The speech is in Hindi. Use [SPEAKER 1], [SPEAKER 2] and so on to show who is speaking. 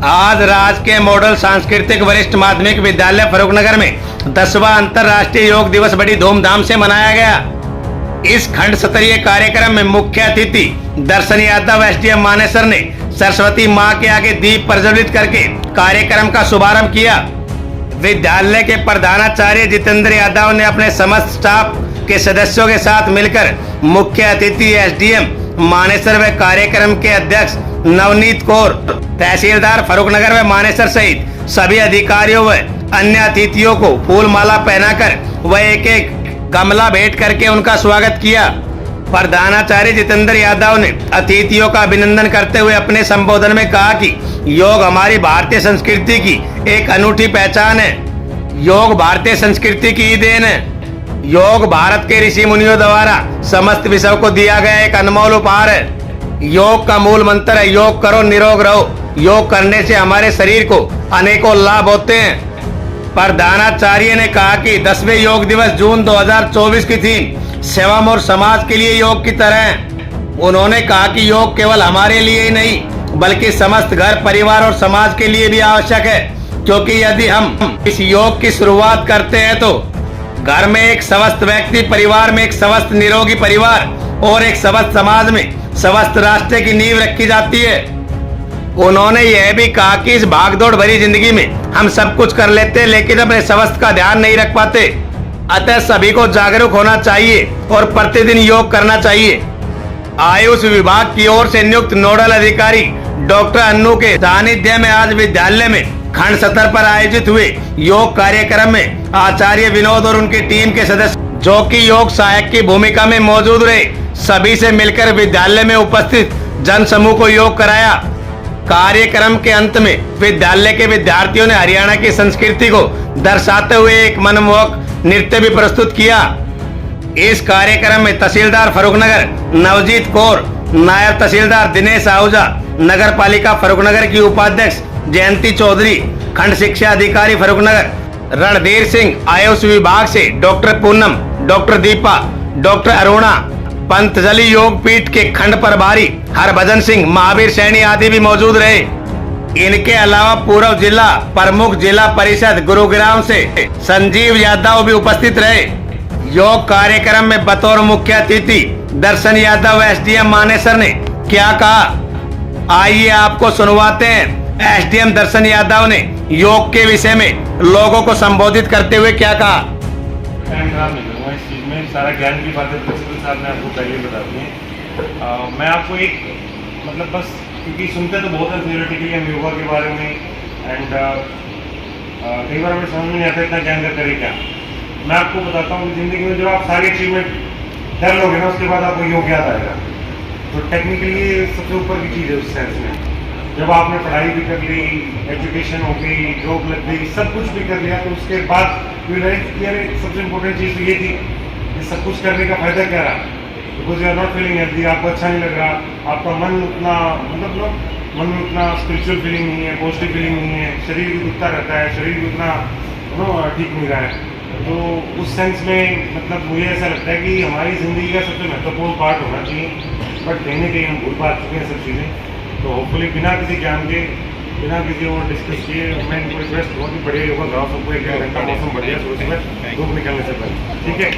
[SPEAKER 1] आज राजकीय मॉडल सांस्कृतिक वरिष्ठ माध्यमिक विद्यालय फर्रुखनगर में 10वां अंतर्राष्ट्रीय योग दिवस बड़ी धूमधाम से मनाया गया। इस खंड स्तरीय कार्यक्रम में मुख्य अतिथि दर्शन यादव एसडीएम मानेसर ने सरस्वती मां के आगे दीप प्रज्वलित करके कार्यक्रम का शुभारंभ किया। विद्यालय के प्रधानाचार्य जितेंद्र यादव ने अपने समस्त स्टाफ के सदस्यों के साथ मिलकर मुख्य अतिथि एसडीएम मानेसर व कार्यक्रम के अध्यक्ष नवनीत कौर, तहसीलदार फर्रुखनगर व मानेसर सहित सभी अधिकारियों व अन्य अतिथियों को फूल माला पहनाकर व एक एक गमला भेंट करके उनका स्वागत किया। प्रधानाचार्य जितेंद्र यादव ने अतिथियों का अभिनंदन करते हुए अपने संबोधन में कहा कि योग हमारी भारतीय संस्कृति की एक अनूठी पहचान है। योग भारतीय संस्कृति की ही देन है। योग भारत के ऋषि मुनियों द्वारा समस्त विश्व को दिया गया एक अनमोल उपहार है। योग का मूल मंत्र है योग करो निरोग रहो। योग करने से हमारे शरीर को अनेकों लाभ होते हैं। प्रधानाचार्य ने कहा कि 10वें योग दिवस जून 2024 की थीम सेवम और समाज के लिए योग की तरह है। उन्होंने कहा कि योग केवल हमारे लिए ही नहीं बल्कि समस्त घर परिवार और समाज के लिए भी आवश्यक है, क्योंकि यदि हम इस योग की शुरुआत करते हैं तो घर में एक स्वस्थ व्यक्ति, परिवार में एक स्वस्थ निरोगी परिवार और एक स्वस्थ समाज में स्वस्थ राष्ट्र की नींव रखी जाती है। उन्होंने यह भी कहा कि इस भागदौड़ भरी जिंदगी में हम सब कुछ कर लेते हैं लेकिन अपने स्वास्थ्य का ध्यान नहीं रख पाते। अतः सभी को जागरूक होना चाहिए और प्रतिदिन योग करना चाहिए। आयुष विभाग की ओर से नियुक्त नोडल अधिकारी डॉक्टर अन्नू के सानिध्य में आज विद्यालय में खंड स्तर पर आयोजित हुए योग कार्यक्रम में आचार्य विनोद और उनकी टीम के सदस्य, जो कि योग सहायक की भूमिका में मौजूद रहे, सभी से मिलकर विद्यालय में उपस्थित जन समूह को योग कराया। कार्यक्रम के अंत में विद्यालय के विद्यार्थियों ने हरियाणा की संस्कृति को दर्शाते हुए एक मनमोहक नृत्य भी प्रस्तुत किया। इस कार्यक्रम में तहसीलदार फर्रुखनगर नवजीत कौर, नायब तहसीलदार दिनेश आहूजा, नगर पालिका फर्रुखनगर की उपाध्यक्ष जयंती चौधरी, खंड शिक्षा अधिकारी फर्रुखनगर रणधीर सिंह, आयुष विभाग से doctor Poonam, doctor Deepa, doctor Aruna, Patanjali योग पीठ के खंड प्रभारी हरभजन सिंह, महावीर सैनी आदि भी मौजूद रहे। इनके अलावा पूर्व जिला प्रमुख जिला परिषद गुरुग्राम से संजीव यादव भी उपस्थित रहे। योग कार्यक्रम में बतौर मुख्य अतिथि दर्शन यादव एसडीएम मानेसर ने क्या कहा, आइए आपको सुनवाते हैं। एसडीएम दर्शन यादव ने योग के विषय में लोगों को संबोधित करते हुए क्या कहा।
[SPEAKER 2] इस चीज में सारा ज्ञान की बातें प्रिंसिपल साहब ने आपको पहले बता दी है। मैं आपको एक मतलब बस क्योंकि सुनते तो बहुत है थियोरेटिकली हम योगा के बारे में एंड कई बार हमें समझ में नहीं आता इतना ज्ञान का करे क्या। मैं आपको बताता हूँ जिंदगी में जब आप सारी अचीवमेंट कर लोगे ना उसके बाद आपको योग याद आएगा। तो टेक्निकली सबसे ऊपर की चीज़ है उस सेंस में। जब आपने पढ़ाई भी कर ली, एजुकेशन हो गई, जॉब लग गई, सब कुछ भी कर लिया तो उसके बाद यार सबसे इम्पोर्टेंट चीज़ तो ये थी कि सब कुछ करने का फायदा क्या रहा। Because you are not feeling healthy, आपको अच्छा नहीं लग रहा, आपका मन उतना मतलब मन में उतना स्पिरिचुअल फीलिंग नहीं है, पॉजिटिव फीलिंग नहीं है, शरीर भी दुखता रहता है, शरीर भी उतना ठीक नहीं रहा है। तो उस सेंस में मतलब मुझे ऐसा लगता है कि हमारी ज़िंदगी का सबसे महत्वपूर्ण पार्ट होना चाहिए, बट कहीं ना कहीं हम भूल पा चुके हैं सब चीज़ें। तो होपफुली बिना किसी ज्ञान के, बिना किसी और डिस्कस किए मैं इनको रिक्वेस्ट बहुत ही बढ़िया योगा कराओ सबको। 1 घंटा मौसम बढ़िया सुबह धूप निकलने से पहले, ठीक है।